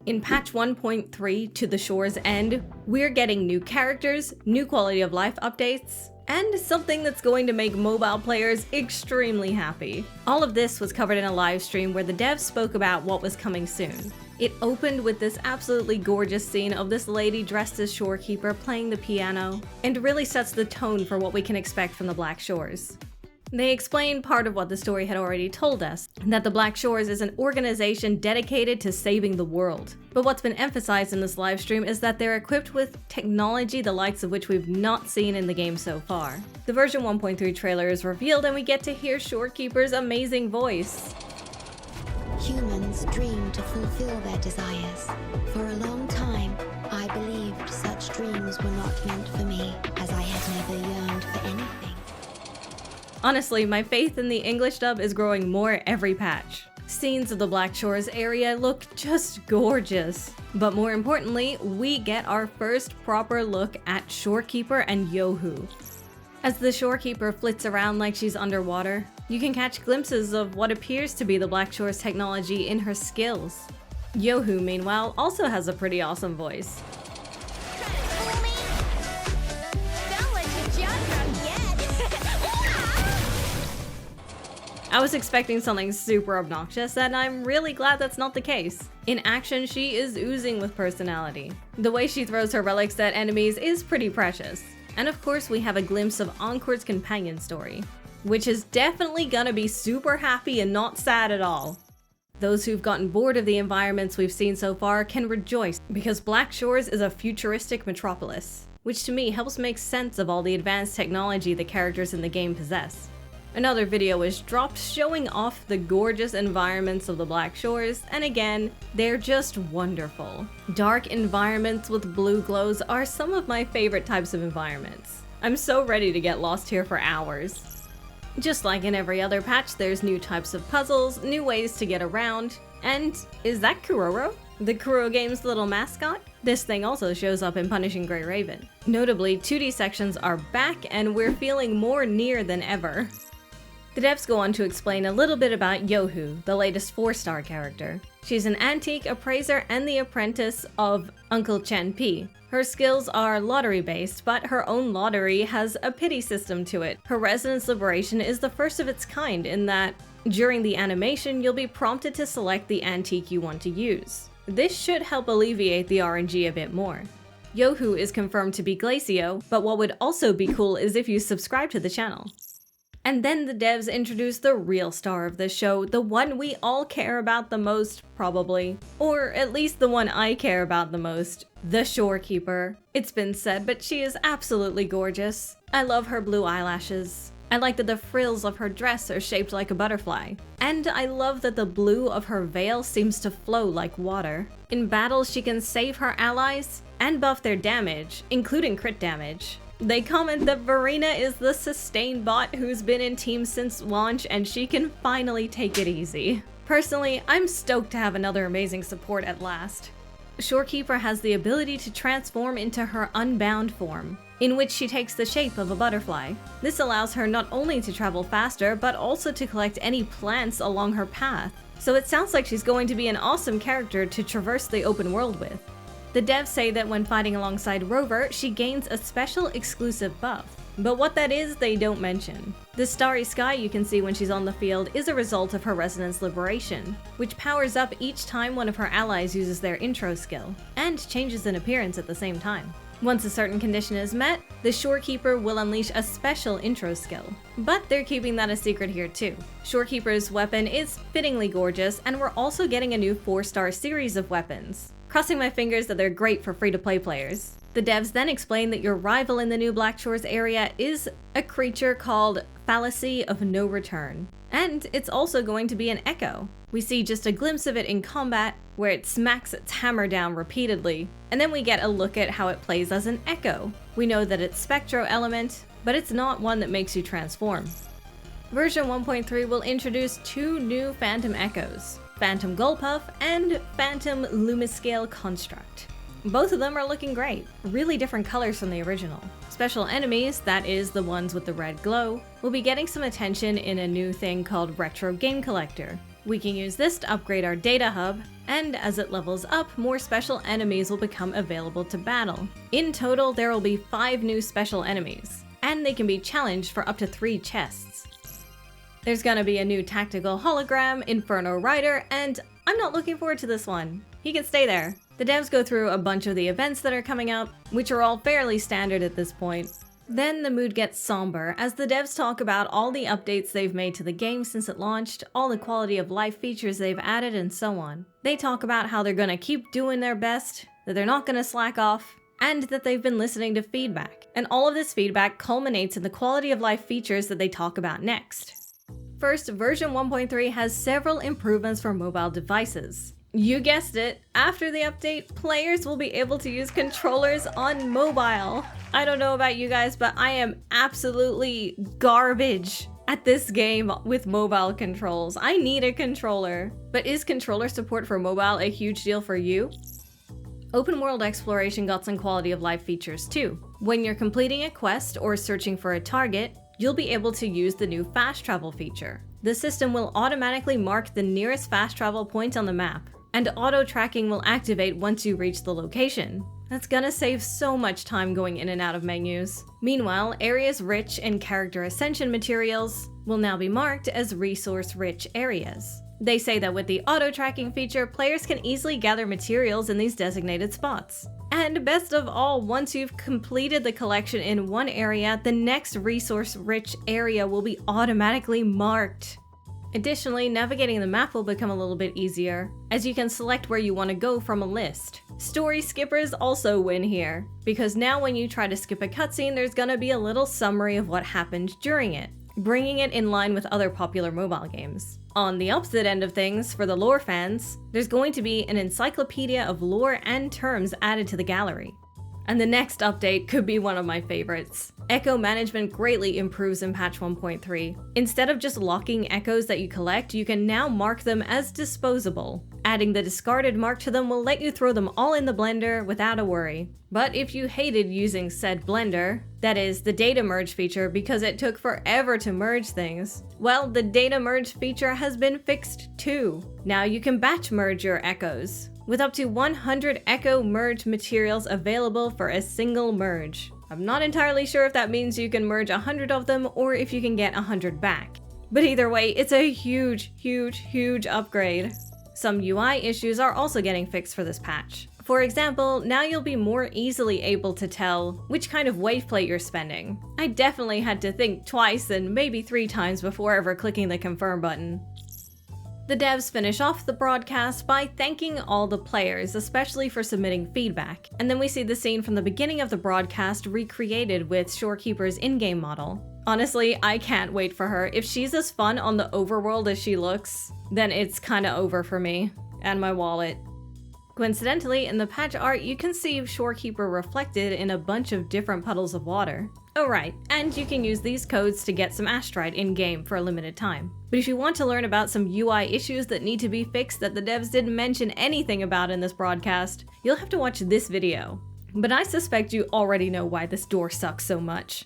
In patch 1.3 to the Shore's End, we're getting new characters, new quality of life updates, and something that's going to make mobile players extremely happy. All of this was covered in a live stream where the devs spoke about what was coming soon. It opened with this absolutely gorgeous scene of this lady dressed as Shorekeeper playing the piano, and really sets the tone for what we can expect from the Black Shores. They explained part of what the story had already told us, that the Black Shores is an organization dedicated to saving the world. But what's been emphasized in this livestream is that they're equipped with technology the likes of which we've not seen in the game so far. The version 1.3 trailer is revealed and we get to hear Shorekeeper's amazing voice. Humans dream to fulfill their desires. For a long time, I believed such dreams were not meant for me, as I had never yearned for anything. Honestly, my faith in the English dub is growing more every patch. Scenes of the Black Shores area look just gorgeous. But more importantly, we get our first proper look at Shorekeeper and Yohu. As the Shorekeeper flits around like she's underwater, you can catch glimpses of what appears to be the Black Shores technology in her skills. Yohu, meanwhile, also has a pretty awesome voice. I was expecting something super obnoxious, and I'm really glad that's not the case. In action, she is oozing with personality. The way she throws her relics at enemies is pretty precious. And of course, we have a glimpse of Encore's companion story, which is definitely gonna be super happy and not sad at all. Those who've gotten bored of the environments we've seen so far can rejoice, because Black Shores is a futuristic metropolis, which to me helps make sense of all the advanced technology the characters in the game possess. Another video was dropped showing off the gorgeous environments of the Black Shores, and again, they're just wonderful. Dark environments with blue glows are some of my favorite types of environments. I'm so ready to get lost here for hours. Just like in every other patch, there's new types of puzzles, new ways to get around, and is that Kuroro? The Kuro game's little mascot? This thing also shows up in Punishing Grey Raven. Notably, 2D sections are back and we're feeling more near than ever. The devs go on to explain a little bit about Yohu, the latest 4-star character. She's an antique appraiser and the apprentice of Uncle Chen Pi. Her skills are lottery-based, but her own lottery has a pity system to it. Her Resonance Liberation is the first of its kind in that, during the animation, you'll be prompted to select the antique you want to use. This should help alleviate the RNG a bit more. Yohu is confirmed to be Glacio, but what would also be cool is if you subscribe to the channel. And then the devs introduce the real star of the show, the one we all care about the most, probably. Or at least the one I care about the most, the Shorekeeper. It's been said, but she is absolutely gorgeous. I love her blue eyelashes. I like that the frills of her dress are shaped like a butterfly. And I love that the blue of her veil seems to flow like water. In battles, she can save her allies and buff their damage, including crit damage. They comment that Verena is the sustain bot who's been in teams since launch and she can finally take it easy. Personally, I'm stoked to have another amazing support at last. Shorekeeper has the ability to transform into her unbound form, in which she takes the shape of a butterfly. This allows her not only to travel faster, but also to collect any plants along her path. So it sounds like she's going to be an awesome character to traverse the open world with. The devs say that when fighting alongside Rover, she gains a special exclusive buff. But what that is, they don't mention. The starry sky you can see when she's on the field is a result of her Resonance Liberation, which powers up each time one of her allies uses their intro skill, and changes in appearance at the same time. Once a certain condition is met, the Shorekeeper will unleash a special intro skill. But they're keeping that a secret here too. Shorekeeper's weapon is fittingly gorgeous, and we're also getting a new 4-star series of weapons. Crossing my fingers that they're great for free-to-play players. The devs then explain that your rival in the new Black Shores area is a creature called Fallacy of No Return. And it's also going to be an echo. We see just a glimpse of it in combat, where it smacks its hammer down repeatedly, and then we get a look at how it plays as an echo. We know that it's Spectro element, but it's not one that makes you transform. Version 1.3 will introduce 2 new Phantom Echoes, Phantom Gullpuff and Phantom Lumiscale Construct. Both of them are looking great, really different colors from the original. Special enemies, that is the ones with the red glow, will be getting some attention in a new thing called Retro Game Collector. We can use this to upgrade our data hub, and as it levels up, more special enemies will become available to battle. In total, there will be 5 new special enemies, and they can be challenged for up to 3 chests. There's gonna be a new tactical hologram, Inferno Rider, and I'm not looking forward to this one. He can stay there. The devs go through a bunch of the events that are coming up, which are all fairly standard at this point. Then the mood gets somber as the devs talk about all the updates they've made to the game since it launched, all the quality of life features they've added, and so on. They talk about how they're gonna keep doing their best, that they're not gonna slack off, and that they've been listening to feedback. And all of this feedback culminates in the quality of life features that they talk about next. First, version 1.3 has several improvements for mobile devices. You guessed it, after the update, players will be able to use controllers on mobile. I don't know about you guys, but I am absolutely garbage at this game with mobile controls. I need a controller. But is controller support for mobile a huge deal for you? Open world exploration got some quality of life features too. When you're completing a quest or searching for a target, you'll be able to use the new fast travel feature. The system will automatically mark the nearest fast travel point on the map, and auto tracking will activate once you reach the location. That's gonna save so much time going in and out of menus. Meanwhile, areas rich in character ascension materials will now be marked as resource-rich areas. They say that with the auto-tracking feature, players can easily gather materials in these designated spots. And best of all, once you've completed the collection in one area, the next resource-rich area will be automatically marked. Additionally, navigating the map will become a little bit easier, as you can select where you want to go from a list. Story skippers also win here, because now when you try to skip a cutscene, there's gonna be a little summary of what happened during it, bringing it in line with other popular mobile games. On the opposite end of things, for the lore fans, there's going to be an encyclopedia of lore and terms added to the gallery. And the next update could be one of my favorites. Echo management greatly improves in patch 1.3. Instead of just locking echoes that you collect, you can now mark them as disposable. Adding the discarded mark to them will let you throw them all in the blender without a worry. But if you hated using said blender, that is, the data merge feature because it took forever to merge things, well, the data merge feature has been fixed too. Now you can batch merge your echoes, with up to 100 echo merge materials available for a single merge. I'm not entirely sure if that means you can merge 100 of them or if you can get 100 back. But either way, it's a huge, huge, huge upgrade. Some UI issues are also getting fixed for this patch. For example, now you'll be more easily able to tell which kind of wave plate you're spending. I definitely had to think twice and maybe 3 times before ever clicking the confirm button. The devs finish off the broadcast by thanking all the players, especially for submitting feedback. And then we see the scene from the beginning of the broadcast recreated with Shorekeeper's in-game model. Honestly, I can't wait for her. If she's as fun on the overworld as she looks, then it's kinda over for me. And my wallet. Coincidentally, in the patch art, you can see Shorekeeper reflected in a bunch of different puddles of water. Oh right, and you can use these codes to get some Astrite in-game for a limited time. But if you want to learn about some UI issues that need to be fixed that the devs didn't mention anything about in this broadcast, you'll have to watch this video. But I suspect you already know why this door sucks so much.